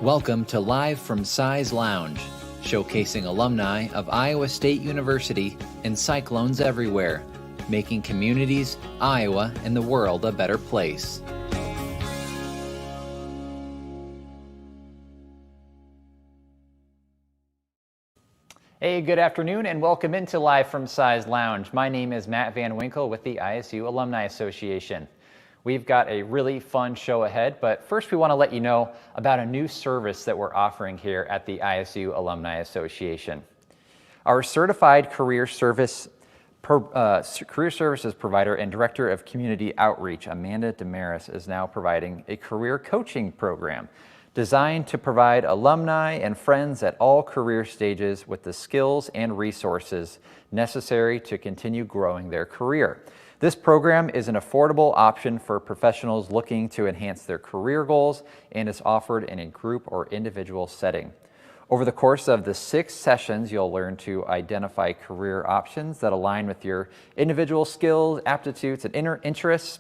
Welcome to Live from Size Lounge, showcasing alumni of Iowa State University and Cyclones everywhere, making communities, Iowa, and the world a better place. Hey, good afternoon and welcome into Live from Size Lounge. My name is Matt Van Winkle with the ISU Alumni Association. We've got a really fun show ahead, but first we want to let you know about a new service that we're offering here at the ISU Alumni Association. Our certified career services provider and director of community outreach, Amanda Damaris, is now providing a career coaching program designed to provide alumni and friends at all career stages with the skills and resources necessary to continue growing their career. This program is an affordable option for professionals looking to enhance their career goals and is offered in a group or individual setting. Over the course of the 6 sessions, you'll learn to identify career options that align with your individual skills, aptitudes, and interests,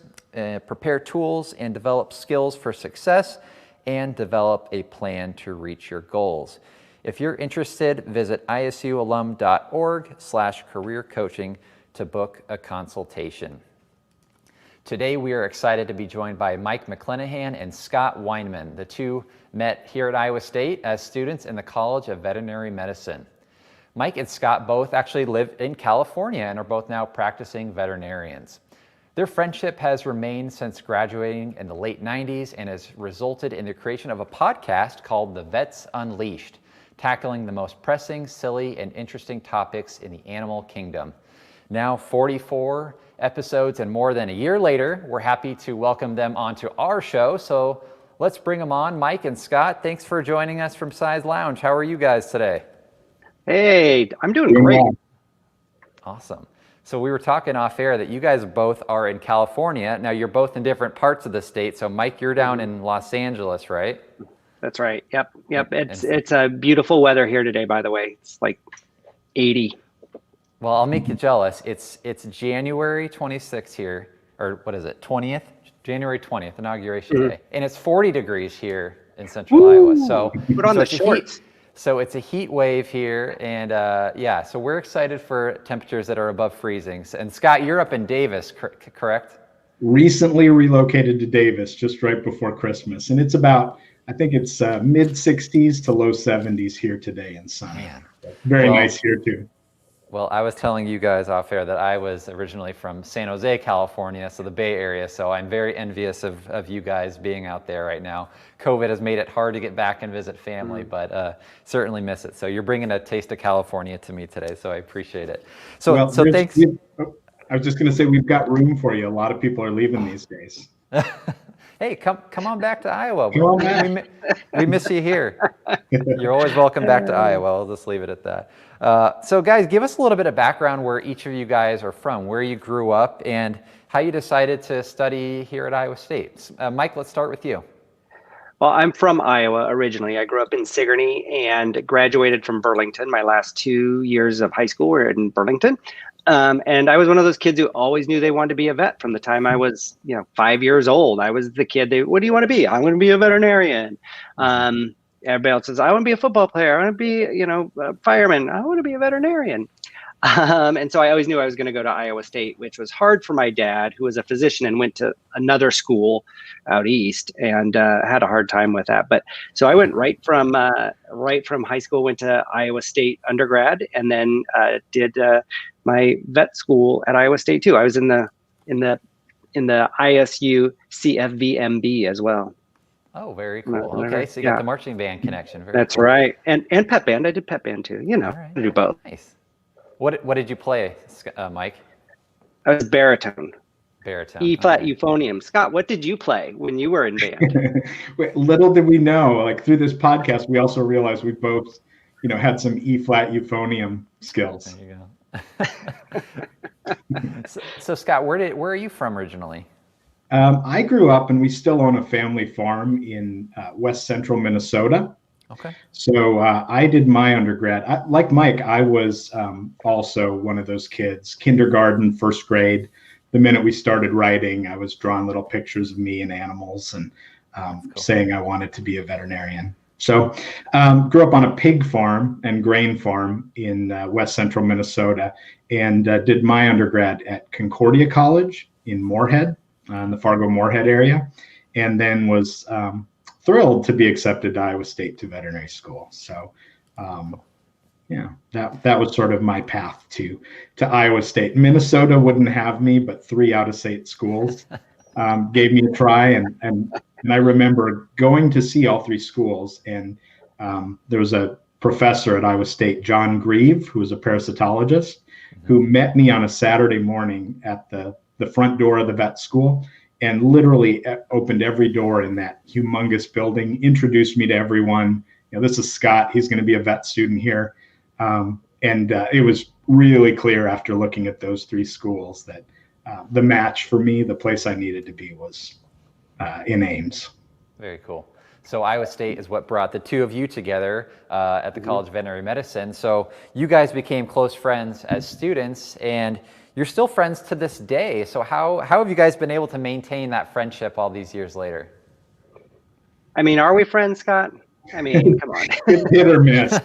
prepare tools and develop skills for success, and develop a plan to reach your goals. If you're interested, visit isualum.org/career coaching to book a consultation. Today we are excited to be joined by Mike McClenahan and Scott Weinman. The two met here at Iowa State as students in the College of Veterinary Medicine. Mike and Scott both actually live in California and are both now practicing veterinarians. Their friendship has remained since graduating in the late 90s and has resulted in the creation of a podcast called The Vets Unleashed, tackling the most pressing, silly, and interesting topics in the animal kingdom. Now 44 episodes and more than a year later, we're happy to welcome them onto our show. So let's bring them on. Mike and Scott, thanks for joining us from Size Lounge. How are you guys today? Hey, I'm doing great. Awesome. So we were talking off air that you guys both are in California. Now you're both in different parts of the state. So Mike, you're down in Los Angeles, right? That's right. Yep. It's a beautiful weather here today, by the way. It's like 80. Well, I'll make you jealous. It's January 26th here, or what is it, 20th? January 20th, inauguration day. And it's 40 degrees here in central Iowa. So put on the shorts. So it's a heat wave here, and so we're excited for temperatures that are above freezing. And Scott, you're up in Davis, correct? Recently relocated to Davis just right before Christmas, and it's about, I think it's mid 60s to low 70s here today and sunny. Very nice here too. Well, I was telling you guys off air that I was originally from San Jose, California, so the Bay Area, so I'm very envious of you guys being out there right now. COVID has made it hard to get back and visit family, but certainly miss it. So you're bringing a taste of California to me today, so I appreciate it. So thanks. I was just going to say, we've got room for you. A lot of people are leaving these days. Hey, come on back to Iowa. Come on back. We miss you here. You're always welcome back to Iowa. I'll just leave it at that. So guys, give us a little bit of background where each of you guys are from, where you grew up, and how you decided to study here at Iowa State. Mike, let's start with you. Well, I'm from Iowa originally. I grew up in Sigourney and graduated from Burlington. My last 2 years of high school were in Burlington. And I was one of those kids who always knew they wanted to be a vet from the time I was, 5 years old. I was the kid what do you want to be? I want to be a veterinarian. Everybody else says, I want to be a football player. I want to be, a fireman. I want to be a veterinarian. And so I always knew I was going to go to Iowa State, which was hard for my dad, who was a physician and went to another school out east and had a hard time with that. But so I went right from high school, went to Iowa State undergrad, and then did my vet school at Iowa State too. I was in the ISU CFVMB as well. Oh, very cool. Okay, so you got the marching band connection. That's cool. Right. And pep band. I did pep band too. Right. I do both. Nice. What did you play, Mike? I was baritone. Baritone. E-flat euphonium. Scott, what did you play when you were in band? Little did we know, like through this podcast, we also realized we both, had some E-flat euphonium skills. There you go. So Scott, where are you from originally? I grew up, and we still own a family farm in west central Minnesota. Okay. So I did my undergrad. Like Mike, I was also one of those kids, kindergarten, first grade. The minute we started writing, I was drawing little pictures of me and animals and saying I wanted to be a veterinarian. So grew up on a pig farm and grain farm in west central Minnesota, and did my undergrad at Concordia College in Moorhead, in the Fargo-Moorhead area, and then was thrilled to be accepted to Iowa State to veterinary school. So yeah, that was sort of my path to Iowa State. Minnesota wouldn't have me, but 3 out-of-state schools gave me a try, and I remember going to see all 3 schools, and there was a professor at Iowa State, John Grieve, who was a parasitologist, who met me on a Saturday morning at the front door of the vet school, and literally opened every door in that humongous building, introduced me to everyone. This is Scott. He's going to be a vet student here. And it was really clear after looking at those 3 schools that the match for me, the place I needed to be, was in Ames. Very cool. So Iowa State is what brought the 2 of you together at the College of Veterinary Medicine. So you guys became close friends as students, and you're still friends to this day. So how have you guys been able to maintain that friendship all these years later? I mean, are we friends, Scott? I mean, come on. Hit or miss.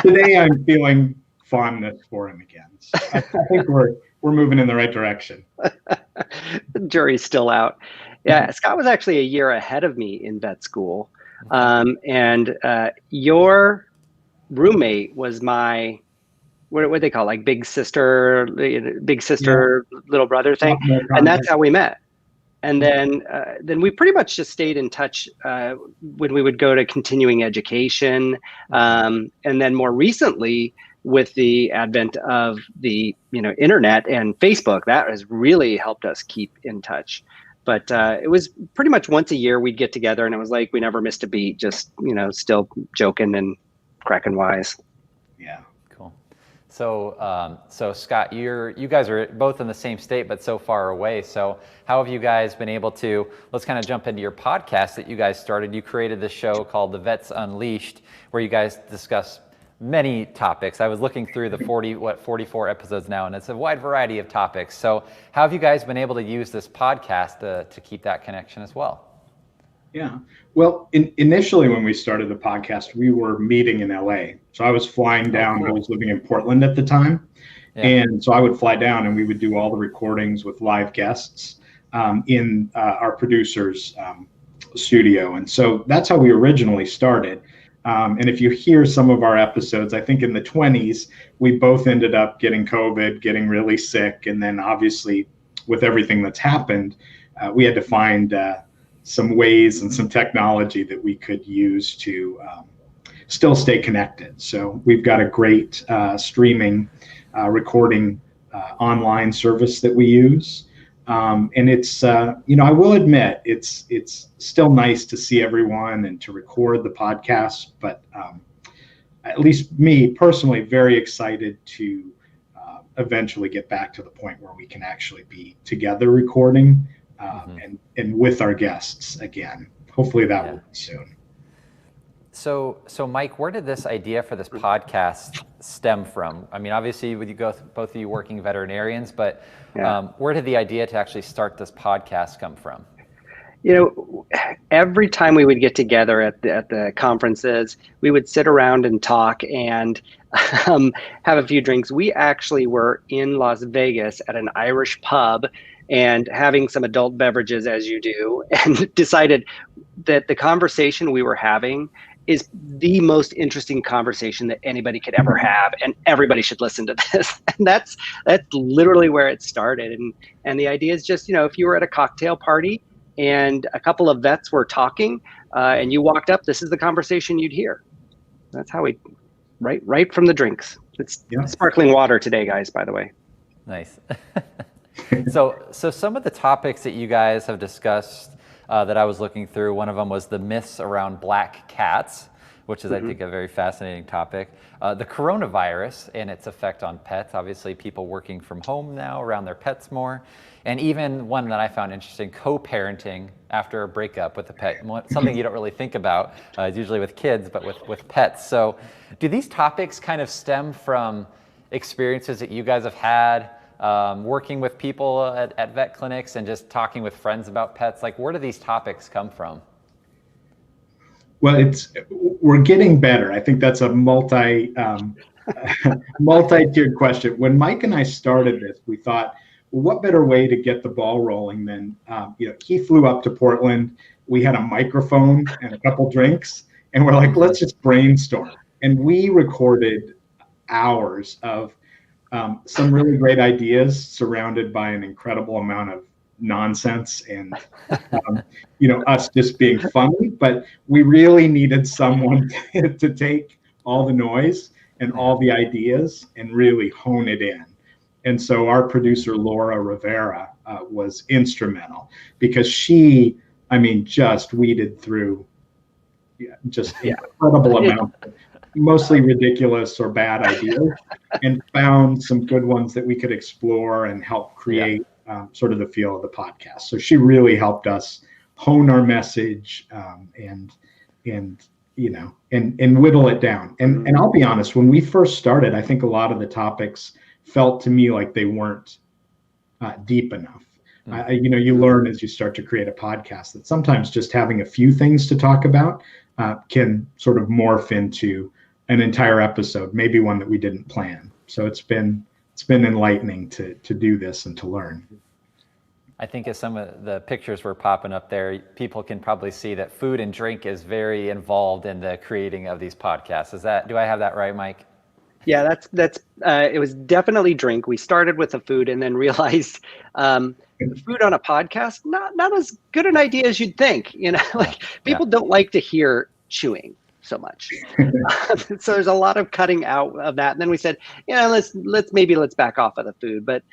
Today I'm feeling fondness for him again. So I think we're moving in the right direction. The jury's still out. Yeah, Scott was actually a year ahead of me in vet school. And your roommate was my, what do they call it? Like big sister, little brother thing. And that's how we met. And then we pretty much just stayed in touch when we would go to continuing education. And then more recently, with the advent of the internet and Facebook, that has really helped us keep in touch. But it was pretty much once a year we'd get together, and it was like we never missed a beat, just still joking and cracking wise. Yeah. Cool. So, so Scott, you guys are both in the same state, but so far away. So how have you guys been able to, let's kind of jump into your podcast that you guys started. You created this show called The Vets Unleashed, where you guys discuss many topics. I was looking through the 44 episodes now, and it's a wide variety of topics. So how have you guys been able to use this podcast to keep that connection as well? Yeah. Well, initially when we started the podcast, we were meeting in LA. So I was flying down. I was living in Portland at the time. Yeah. And so I would fly down and we would do all the recordings with live guests in our producer's studio. And so that's how we originally started. And if you hear some of our episodes, I think in the 20s, we both ended up getting COVID, getting really sick. And then obviously with everything that's happened, we had to find some ways and some technology that we could use to still stay connected. So we've got a great streaming recording online service that we use. And it's, I will admit, it's still nice to see everyone and to record the podcast, but at least me personally, very excited to eventually get back to the point where we can actually be together recording and with our guests again. Hopefully that will be soon. So Mike, where did this idea for this podcast stem from? I mean, obviously with you both of you working veterinarians, but where did the idea to actually start this podcast come from? Every time we would get together at the conferences, we would sit around and talk and have a few drinks. We actually were in Las Vegas at an Irish pub and having some adult beverages, as you do, and decided that the conversation we were having is the most interesting conversation that anybody could ever have, and everybody should listen to this. And that's literally where it started. And the idea is just, if you were at a cocktail party and a couple of vets were talking, and you walked up, this is the conversation you'd hear. That's how we, right from the drinks. It's sparkling water today, guys, by the way. Nice. So some of the topics that you guys have discussed that I was looking through, one of them was the myths around black cats, which is, I think, a very fascinating topic. The coronavirus and its effect on pets, obviously people working from home now around their pets more. And even one that I found interesting, co-parenting after a breakup with a pet, something you don't really think about, usually with kids, but with pets. So do these topics kind of stem from experiences that you guys have had working with people at vet clinics and just talking with friends about pets? Like, where do these topics come from? Well, we're getting better. I think that's a multi-tiered question. When Mike and I started this, we thought, well, what better way to get the ball rolling than, he flew up to Portland. We had a microphone and a couple drinks, and we're like, let's just brainstorm. And we recorded hours of some really great ideas surrounded by an incredible amount of nonsense and us just being funny, but we really needed someone to take all the noise and all the ideas and really hone it in. And so our producer Laura Rivera was instrumental, because she just weeded through incredible amount of mostly ridiculous or bad ideas and found some good ones that we could explore and help create sort of the feel of the podcast. So she really helped us hone our message and whittle it down. And I'll be honest, when we first started, I think a lot of the topics felt to me like they weren't deep enough. You learn as you start to create a podcast that sometimes just having a few things to talk about can sort of morph into an entire episode, maybe one that we didn't plan. So it's been enlightening to do this and to learn. I think as some of the pictures were popping up there, people can probably see that food and drink is very involved in the creating of these podcasts. Do I have that right, Mike? Yeah, it was definitely drink. We started with the food and then realized food on a podcast, not as good an idea as you'd think. People don't like to hear chewing so much. So there's a lot of cutting out of that. And then we said, let's back off of the food. But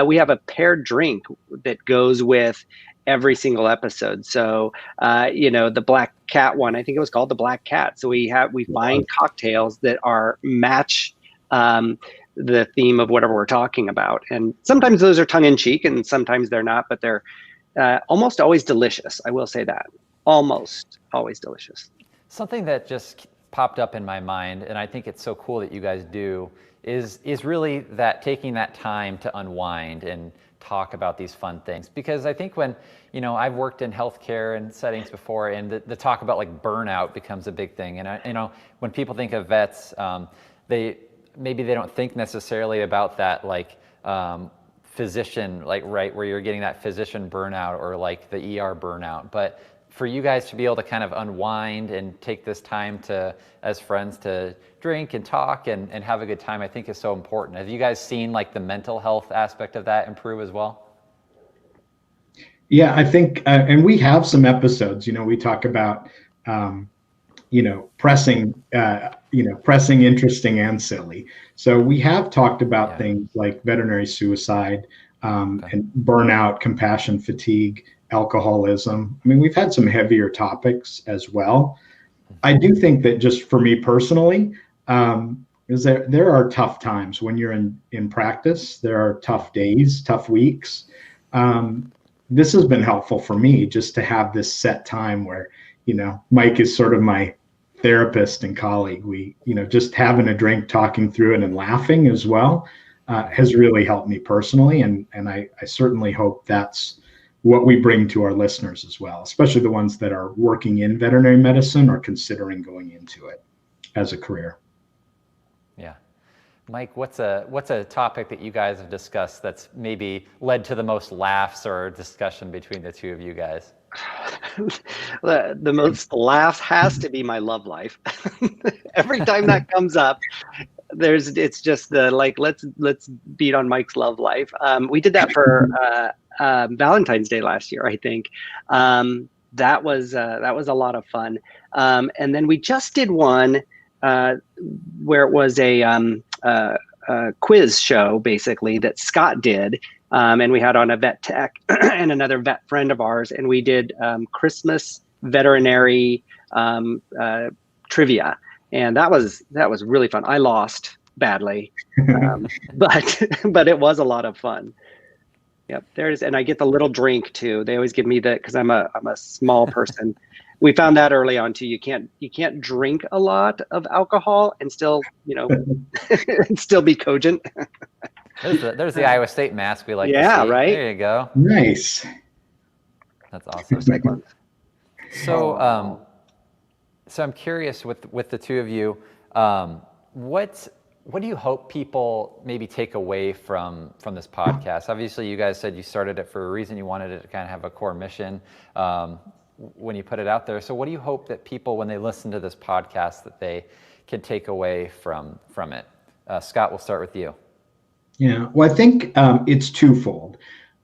we have a paired drink that goes with every single episode. So the Black Cat one, I think it was called the Black Cat. So we find cocktails that match the theme of whatever we're talking about. And sometimes those are tongue in cheek and sometimes they're not, but they're almost always delicious. I will say that. Almost always delicious. Something that just popped up in my mind, and I think it's so cool that you guys do, is really that taking that time to unwind and talk about these fun things. Because I think when, I've worked in healthcare and settings before, and the talk about like burnout becomes a big thing. And when people think of vets, they don't think necessarily about that physician, right where you're getting that physician burnout or like the ER burnout. But for you guys to be able to kind of unwind and take this time as friends to drink and talk and have a good time, I think is so important. Have you guys seen the mental health aspect of that improve as well? Yeah, I think, and we have some episodes, we talk about, pressing, interesting and silly. So we have talked about things like veterinary suicide and burnout, compassion fatigue, alcoholism. We've had some heavier topics as well. I do think that just for me personally, is there are tough times when you're in practice. There are tough days, tough weeks. This has been helpful for me just to have this set time where, Mike is sort of my therapist and colleague. We, just having a drink, talking through it and laughing as well has really helped me personally. And I certainly hope that's what we bring to our listeners as well, especially the ones that are working in veterinary medicine or considering going into it as a career. Yeah. Mike, what's a topic that you guys have discussed that's maybe led to the most laughs or discussion between the two of you guys? The most laughs has to be my love life. Every time that comes up, it's just let's beat on Mike's love life. We did that for Valentine's Day last year, I think. That was a lot of fun. And then we just did one where it was a quiz show, basically, that Scott did. And we had on a vet tech and another vet friend of ours, and we did Christmas veterinary trivia. And that was really fun. I lost badly, but it was a lot of fun. Yep, there it is. And I get the little drink too. They always give me that because I'm a small person. We found that early on too. You can't drink a lot of alcohol and still, and still be cogent. There's the Iowa State mask we like to see. Yeah, right? There you go. Nice. That's awesome. So, So I'm curious with the two of you, what do you hope people maybe take away from this podcast? Obviously, you guys said you started it for a reason. You wanted it to kind of have a core mission when you put it out there. So what do you hope that people, when they listen to this podcast, that they can take away from it? Scott, we'll start with you. Yeah, well, I think it's twofold.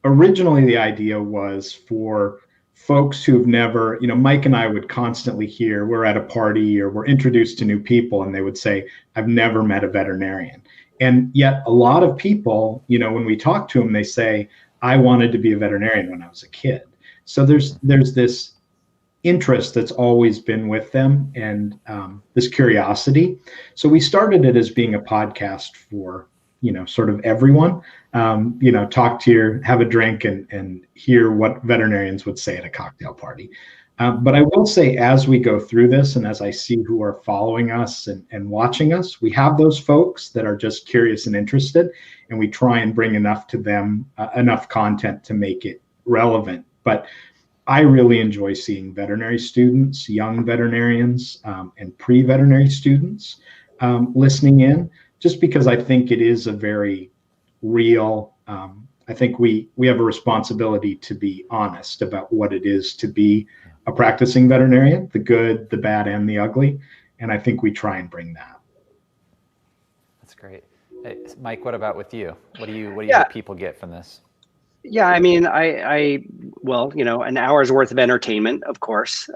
Originally, the idea was for folks who've never, Mike and I would constantly hear, we're at a party or we're introduced to new people, and they would say, I've never met a veterinarian. And yet a lot of people, when we talk to them, they say, I wanted to be a veterinarian when I was a kid. So there's this interest that's always been with them, and this curiosity. So we started it as being a podcast for, sort of everyone, talk to have a drink and hear what veterinarians would say at a cocktail party. But I will say, as we go through this and as I see who are following us and watching us, we have those folks that are just curious and interested, and we try and bring enough to them, enough content to make it relevant. But I really enjoy seeing veterinary students, young veterinarians, and pre-veterinary students listening in, just because I think it is a very real, I think we have a responsibility to be honest about what it is to be a practicing veterinarian, the good, the bad, and the ugly. And I think we try and bring that. That's great. Hey, Mike, what about with you? What do you Yeah. hope people get from this? Yeah, I mean, well, an hour's worth of entertainment, of course,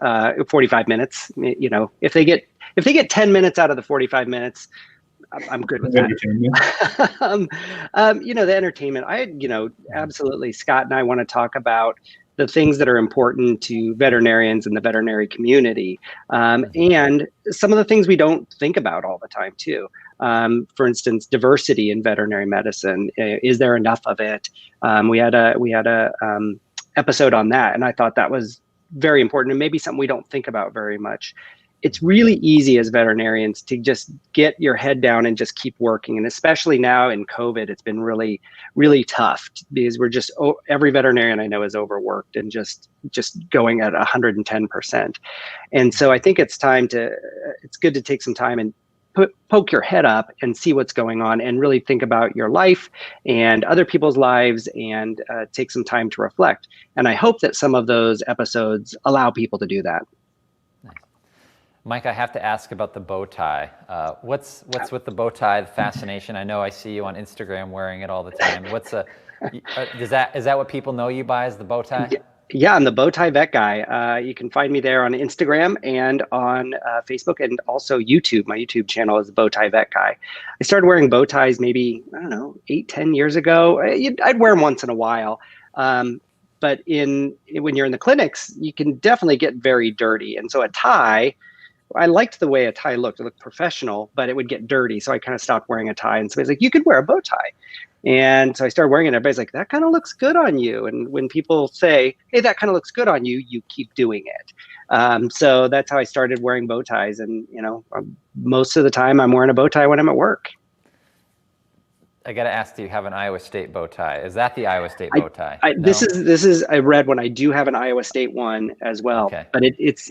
45 minutes, if they get 10 minutes out of the 45 minutes, I'm good with that. The entertainment, absolutely. Scott and I want to talk about the things that are important to veterinarians and the veterinary community, and some of the things we don't think about all the time too. For instance, diversity in veterinary medicine. Is there enough of it? We had a episode on that, and I thought that was very important, and maybe something we don't think about very much. It's really easy as veterinarians to just get your head down and just keep working. And especially now in COVID, it's been really, really tough because every veterinarian I know is overworked and just going at 110%. And so I think it's good to take some time and poke your head up and see what's going on and really think about your life and other people's lives and take some time to reflect. And I hope that some of those episodes allow people to do that. Mike, I have to ask about the bow tie. What's with the bow tie, the fascination? I know I see you on Instagram wearing it all the time. Is that what people know you by, as the bow tie? Yeah, I'm the bow tie vet guy. You can find me there on Instagram and on Facebook, and also YouTube. My YouTube channel is the bow tie vet guy. I started wearing bow ties maybe, 8-10 years ago. I'd wear them once in a while. But when you're in the clinics, you can definitely get very dirty. And so a tie, I liked the way a tie looked. It looked professional, but it would get dirty. So I kind of stopped wearing a tie. And somebody's like, you could wear a bow tie. And so I started wearing it. And everybody's like, that kind of looks good on you. And when people say, hey, that kind of looks good on you, you keep doing it. So that's how I started wearing bow ties. And, most of the time I'm wearing a bow tie when I'm at work. I got to ask, do you have an Iowa State bow tie? Is that the Iowa State bow tie? No? This is a red one. I do have an Iowa State one as well. Okay. But it's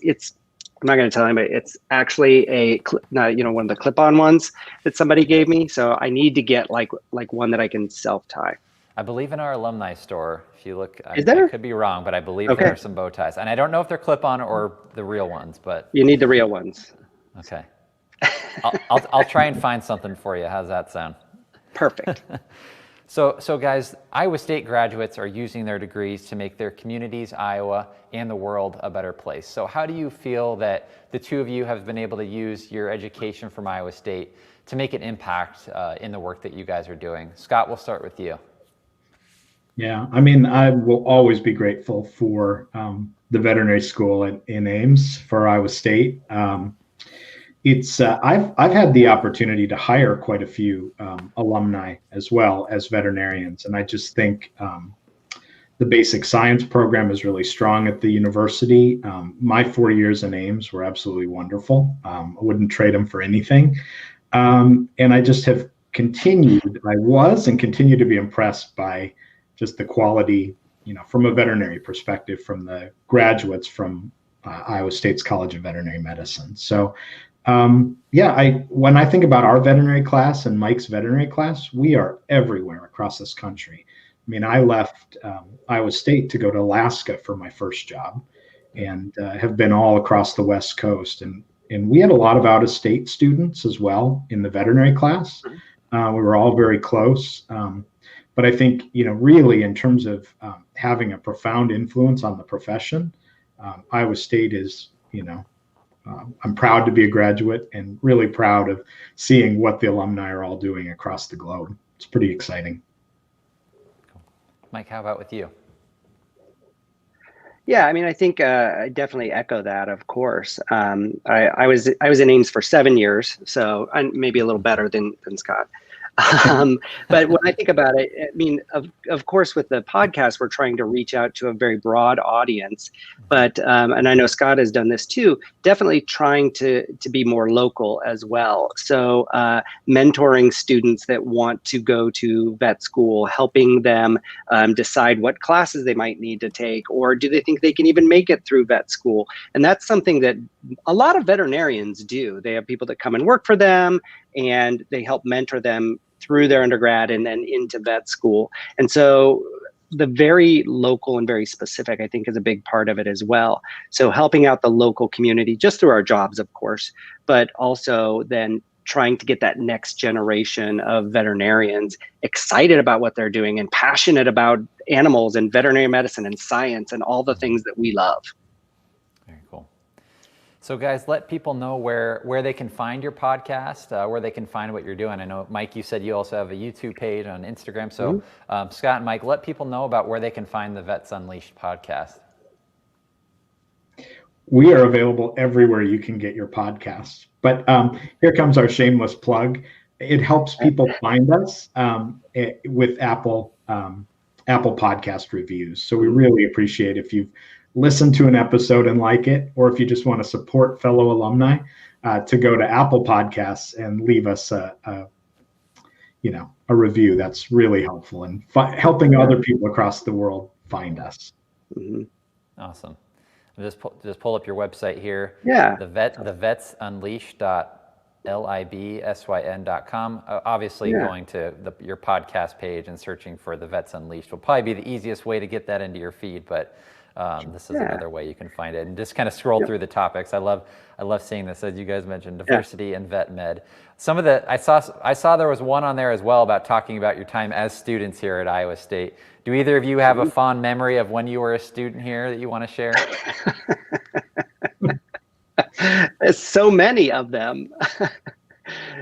I'm not going to tell anybody. It's actually one of the clip-on ones that somebody gave me. So I need to get like one that I can self-tie. I believe in our Alumni store, if you look, I could be wrong, but I believe there are some bow ties. And I don't know if they're clip-on or the real ones, but. You need the real ones. Okay. I'll try and find something for you. How's that sound? Perfect. So guys, Iowa State graduates are using their degrees to make their communities, Iowa, and the world a better place. So how do you feel that the two of you have been able to use your education from Iowa State to make an impact in the work that you guys are doing? Scott, we'll start with you. Yeah, I mean, I will always be grateful for the veterinary school in Ames for Iowa State. I've had the opportunity to hire quite a few alumni as well as veterinarians, and I just think the basic science program is really strong at the university. My 4 years in Ames were absolutely wonderful. I wouldn't trade them for anything, and I just have continued. I was and continue to be impressed by just the quality, from a veterinary perspective, from the graduates from Iowa State's College of Veterinary Medicine. So when I think about our veterinary class and Mike's veterinary class, we are everywhere across this country. I mean, I left Iowa State to go to Alaska for my first job, and have been all across the West Coast. And we had a lot of out-of-state students as well in the veterinary class. We were all very close. But I think, really in terms of having a profound influence on the profession, Iowa State is, I'm proud to be a graduate and really proud of seeing what the alumni are all doing across the globe. It's pretty exciting. Cool. Mike, how about with you? Yeah, I mean, I think I definitely echo that. Of course, I was in Ames for 7 years, so I'm maybe a little better than Scott. But when I think about it, I mean, of course, with the podcast, we're trying to reach out to a very broad audience. But and I know Scott has done this too. Definitely trying to be more local as well. So mentoring students that want to go to vet school, helping them decide what classes they might need to take, or do they think they can even make it through vet school? And that's something that a lot of veterinarians do. They have people that come and work for them, and they help mentor them through their undergrad and then into vet school. And so the very local and very specific, I think, is a big part of it as well. So helping out the local community just through our jobs, of course, but also then trying to get that next generation of veterinarians excited about what they're doing and passionate about animals and veterinary medicine and science and all the things that we love. Very cool. So guys, let people know where they can find your podcast, where they can find what you're doing. I know, Mike, you said you also have a YouTube page on Instagram. So Scott and Mike, let people know about where they can find the Vets Unleashed podcast. We are available everywhere you can get your podcasts. But here comes our shameless plug. It helps people find us with Apple Podcast reviews. So we really appreciate if you've listen to an episode and like it, or if you just want to support fellow alumni, to go to Apple Podcasts and leave us a review. That's really helpful in helping other people across the world find us. Mm-hmm. Awesome. Just pull up your website here. Yeah. The vetsunleashed.libsyn.com. Obviously, going to your podcast page and searching for the Vets Unleashed will probably be the easiest way to get that into your feed, but this is another way you can find it, and just kind of scroll through the topics. I love seeing this, as you guys mentioned, diversity and vet med. Some of the I saw there was one on there as well about talking about your time as students here at Iowa State. Do either of you have a fond memory of when you were a student here that you want to share? There's so many of them.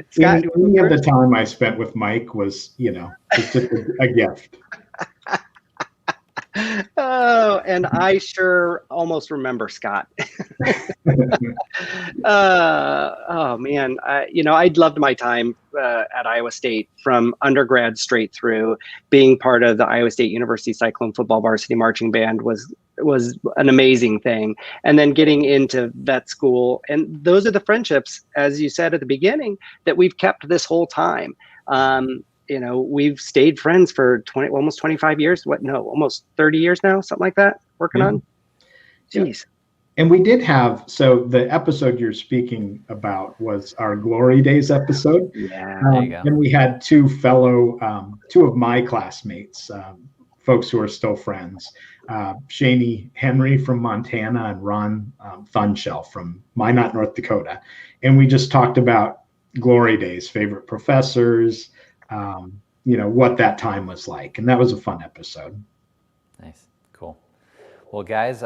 Scott, any of the time I spent with Mike was, it's just a gift. Oh, and I sure almost remember Scott. Oh man, I loved my time at Iowa State from undergrad straight through. Being part of the Iowa State University Cyclone Football Varsity Marching Band was an amazing thing. And then getting into vet school, and those are the friendships, as you said at the beginning, that we've kept this whole time. We've stayed friends for almost 25 years. Almost 30 years now, something like that, working on. Jeez. And we did have, so the episode you're speaking about was our Glory Days episode. Yeah. There you go. And we had two of my classmates, folks who are still friends, Shani Henry from Montana and Ron Thunshell from Minot, North Dakota. And we just talked about Glory Days, favorite professors, what that time was like. And that was a fun episode. Nice. Cool. Well, guys,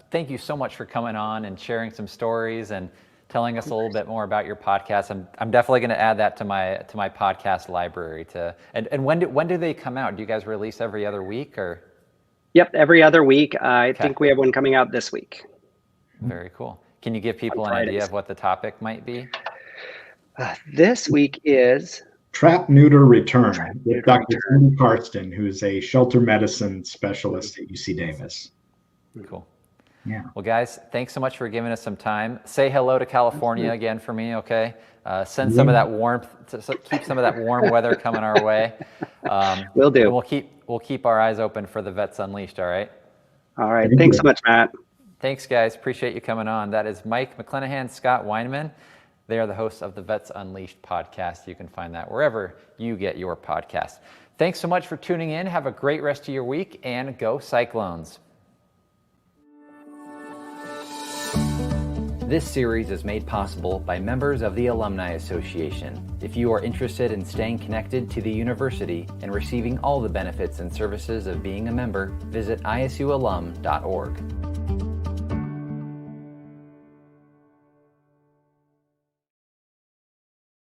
thank you so much for coming on and sharing some stories and telling us a little bit more about your podcast. I'm definitely going to add that to my podcast library. And when do they come out? Do you guys release every other week or? Yep, every other week. I think we have one coming out this week. Very cool. Can you give people an idea of what the topic might be? This week is Trap, Neuter, Return with Dr. Cindy Karsten, who is a shelter medicine specialist at UC Davis. Cool. Yeah. Well, guys, thanks so much for giving us some time. Say hello to California again for me, okay? Send some of that warmth, keep some of that warm weather coming our way. Will do. And we'll keep our eyes open for the Vets Unleashed, all right? All right. Thanks so much, Matt. Thanks, guys. Appreciate you coming on. That is Mike McClenahan Scott Weinman. They are the hosts of the Vets Unleashed podcast. You can find that wherever you get your podcast. Thanks so much for tuning in. Have a great rest of your week, and go Cyclones. This series is made possible by members of the Alumni Association. If you are interested in staying connected to the university and receiving all the benefits and services of being a member, visit isualum.org.